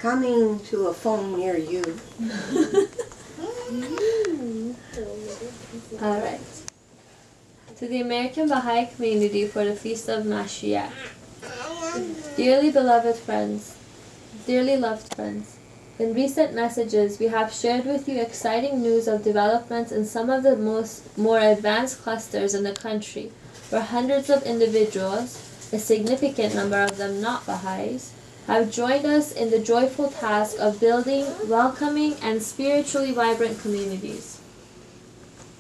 coming to a phone near you. Alright. To the American Baha'i community for the Feast of Mashiach. Dearly beloved friends, dearly loved friends, in recent messages we have shared with you exciting news of developments in some of the more advanced clusters in the country, where hundreds of individuals, a significant number of them not Baha'is, have joined us in the joyful task of building welcoming and spiritually vibrant communities.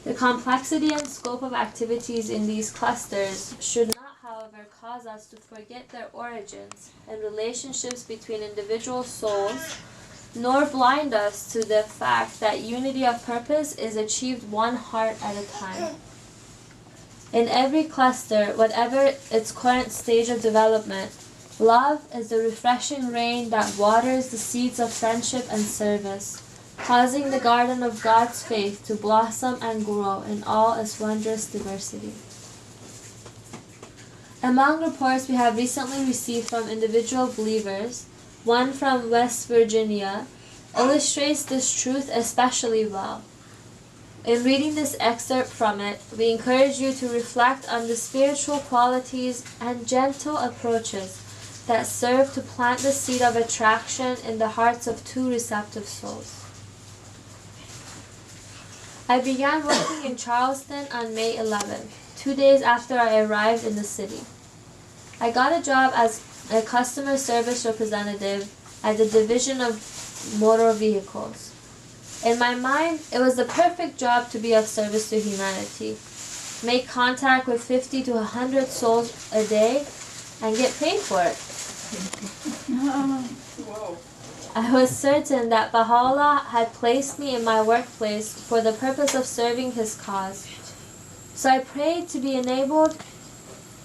The complexity and scope of activities in these clusters should not, however, cause us to forget their origins and relationships between individual souls, nor blind us to the fact that unity of purpose is achieved one heart at a time. In every cluster, whatever its current stage of development, love is the refreshing rain that waters the seeds of friendship and service, causing the garden of God's faith to blossom and grow in all its wondrous diversity. Among reports we have recently received from individual believers, one from West Virginia, illustrates this truth especially well. In reading this excerpt from it, we encourage you to reflect on the spiritual qualities and gentle approaches that serve to plant the seed of attraction in the hearts of two receptive souls. I began working in Charleston on May 11th, 2 days after I arrived in the city. I got a job as a customer service representative at the Division of Motor Vehicles. In my mind, it was the perfect job to be of service to humanity, make contact with 50 to 100 souls a day, and get paid for it. Whoa. I was certain that Baha'u'llah had placed me in my workplace for the purpose of serving his cause. So I prayed to be enabled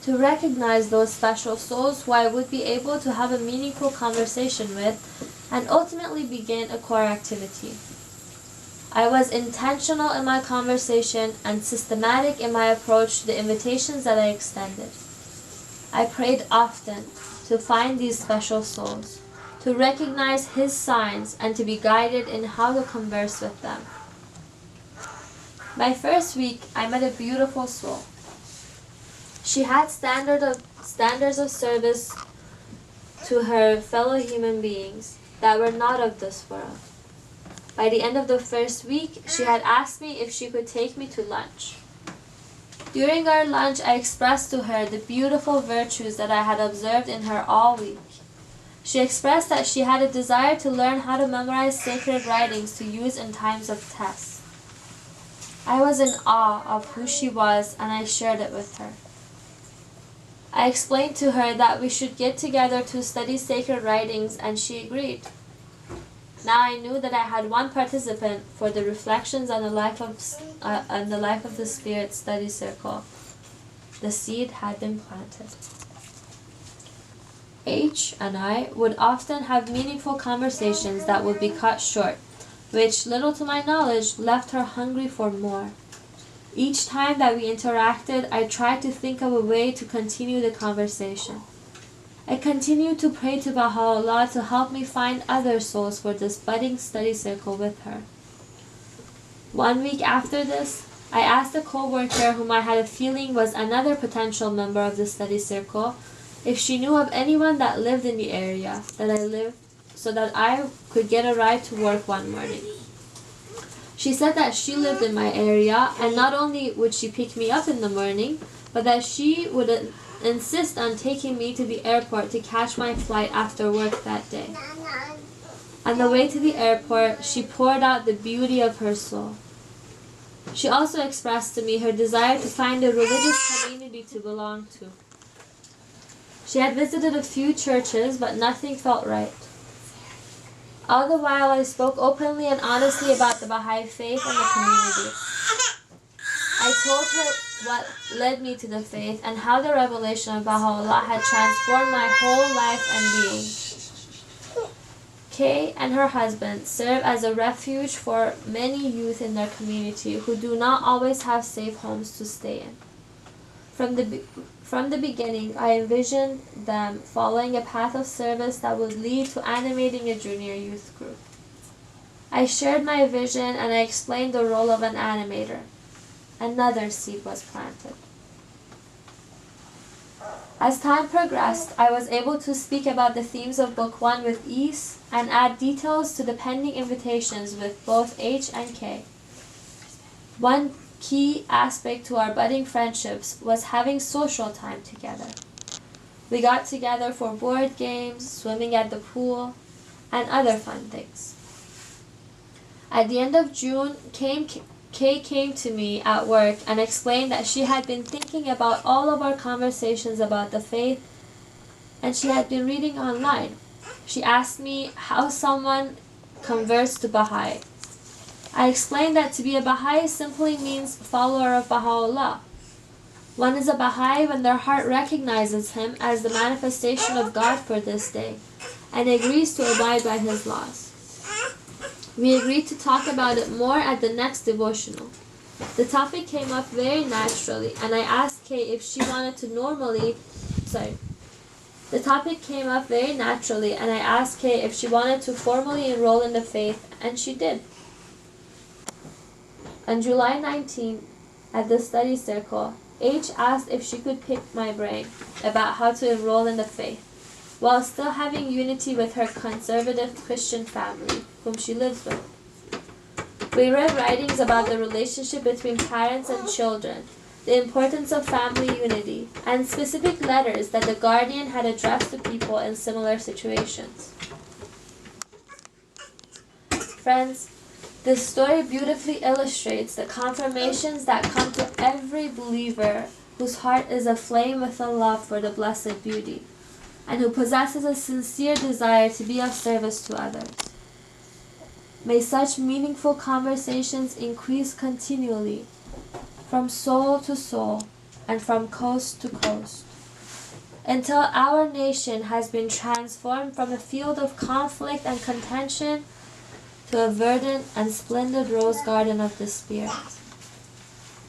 to recognize those special souls who I would be able to have a meaningful conversation with and ultimately begin a core activity. I was intentional in my conversation and systematic in my approach to the invitations that I extended. I prayed often to find these special souls, to recognize his signs, and to be guided in how to converse with them. My first week, I met a beautiful soul. She had standards of service to her fellow human beings that were not of this world. By the end of the first week, she had asked me if she could take me to lunch. During our lunch, I expressed to her the beautiful virtues that I had observed in her all week. She expressed that she had a desire to learn how to memorize sacred writings to use in times of tests. I was in awe of who she was, and I shared it with her. I explained to her that we should get together to study sacred writings, and she agreed. Now I knew that I had one participant for the Reflections on the Life of the Spirit study circle. The seed had been planted. H and I would often have meaningful conversations that would be cut short, which, little to my knowledge, left her hungry for more. Each time that we interacted, I tried to think of a way to continue the conversation. I continued to pray to Baha'u'llah to help me find other souls for this budding study circle with her. 1 week after this, I asked a co-worker whom I had a feeling was another potential member of the study circle if she knew of anyone that lived in the area that I lived, so that I could get a ride to work one morning. She said that she lived in my area, and not only would she pick me up in the morning, but that she would insist on taking me to the airport to catch my flight after work that day. On the way to the airport, she poured out the beauty of her soul. She also expressed to me her desire to find a religious community to belong to. She had visited a few churches, but nothing felt right. All the while, I spoke openly and honestly about the Baha'i faith and the community. I told her what led me to the faith and how the revelation of Baha'u'llah had transformed my whole life and being. Kay and her husband serve as a refuge for many youth in their community who do not always have safe homes to stay in. From the beginning, I envisioned them following a path of service that would lead to animating a junior youth group. I shared my vision and I explained the role of an animator. Another seed was planted. As time progressed, I was able to speak about the themes of Book 1 with ease and add details to the pending invitations with both H and K. One key aspect to our budding friendships was having social time together. We got together for board games, swimming at the pool, and other fun things. At the end of June, Kay came to me at work and explained that she had been thinking about all of our conversations about the faith and she had been reading online. She asked me how someone converts to Baha'i. I explained that to be a Baha'i simply means follower of Baha'u'llah. One is a Baha'i when their heart recognizes him as the manifestation of God for this day and agrees to abide by his laws. We agreed to talk about it more at the next devotional. The topic came up very naturally and I asked Kay if she wanted to formally enroll in the faith, and she did. On July 19th, at the study circle, H asked if she could pick my brain about how to enroll in the faith, while still having unity with her conservative Christian family, whom she lives with. We read writings about the relationship between parents and children, the importance of family unity, and specific letters that the guardian had addressed to people in similar situations. Friends, this story beautifully illustrates the confirmations that come to every believer whose heart is aflame with a love for the blessed beauty, and who possesses a sincere desire to be of service to others. May such meaningful conversations increase continually, from soul to soul, and from coast to coast, until our nation has been transformed from a field of conflict and contention to a verdant and splendid rose garden of the Spirit.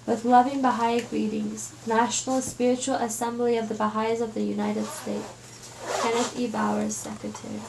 With loving Baha'i greetings, National Spiritual Assembly of the Baha'is of the United States, Kenneth E. Bowers, Secretary.